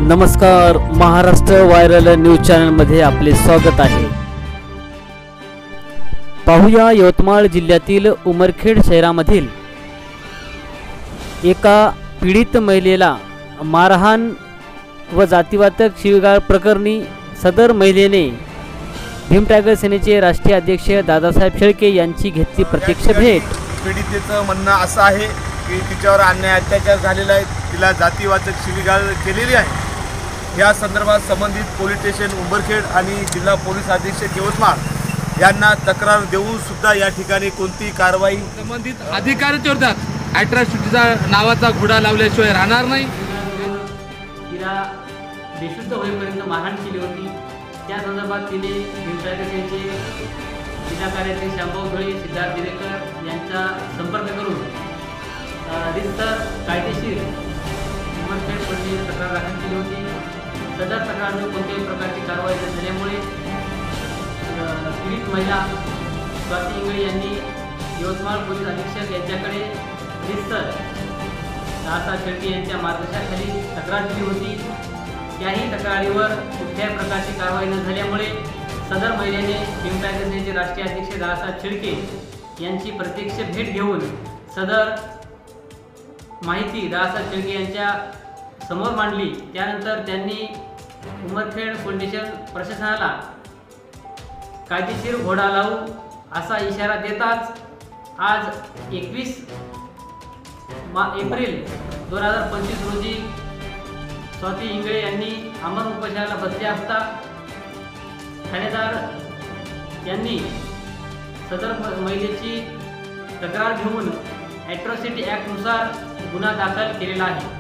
नमस्कार, Maharashtra viral news चॅनलमध्ये आपले स्वागत आहे। पाहूया यवतमाळ जिल्ह्यातील उमरखेड शहरामधील एका पीडित महिलेला मारहाण व जातीवाचक शिवीगाळ प्रकरणी सदर महिलेने भीम टायगर सेनेचे राष्ट्रीय अध्यक्ष दादासाहेब शेळके यांची घेतली प्रत्यक्ष भेट। पीडितेचं म्हणणं असं आहे की तिच्यावर अन्याय अत्याचार झालेला आहे, तिला जातीवाचक शिवीगाळ केलेली आहे। या संदर्भात संबंधित पोलीस स्टेशन उंबरखेड आणि जिल्हा पोलीस अधीक्षक यवतमाळ यांना तक्रार देऊन सुद्धा या ठिकाणी कोणती कारवाई संबंधित अधिकाऱ्यांच्या विरोधात अॅट्रॉसिटीचा नावाचा घोडा लावल्याशिवाय राहणार नाही। तिला बेशुद्ध होईपर्यंत मारहाण केली होती। त्या संदर्भात तिने भीम टायगर सेनेचे जिल्हा कार्याध्यक्ष शांभाऊ धळे, सिद्धार्थ दिरेकर यांचा संपर्क करून रितसर कायदेशीर उमरखेड पोलीस तक्रार दाखल केली होती। सदर तक्रारीवर कोणत्याही प्रकारची कारवाई न झाल्यामुळे पीडित महिला स्वाती इंगळे यांनी यवतमाळ पोलीस अधीक्षक यांच्याकडे रितसर दादासाहेब शेळके यांच्या मार्गदर्शनाखाली तक्रार दिली होती। त्याही तक्रारीवर कुठल्याही प्रकारची कारवाई न झाल्यामुळे सदर महिलेने भीम टायगर सेनेचे राष्ट्रीय अध्यक्ष दादासाहेब शेळके यांची प्रत्यक्ष भेट घेऊन सदर माहिती दादासाहेब शेळके यांच्या समोर मांडली। त्यानंतर त्यांनी उमरखेड पोलीस स्टेशन प्रशासनाला कायदेशीर घोडा लावू असा इशारा देताच आज 21 एप्रिल 2025 रोजी स्वाती इंगळे यांनी अमर उपोषणाला बसले असता ठाणेदार यांनी सदर महिलेची तक्रार घेऊन अॅट्रॉसिटी ॲक्टनुसार गुन्हा दाखल केलेला आहे।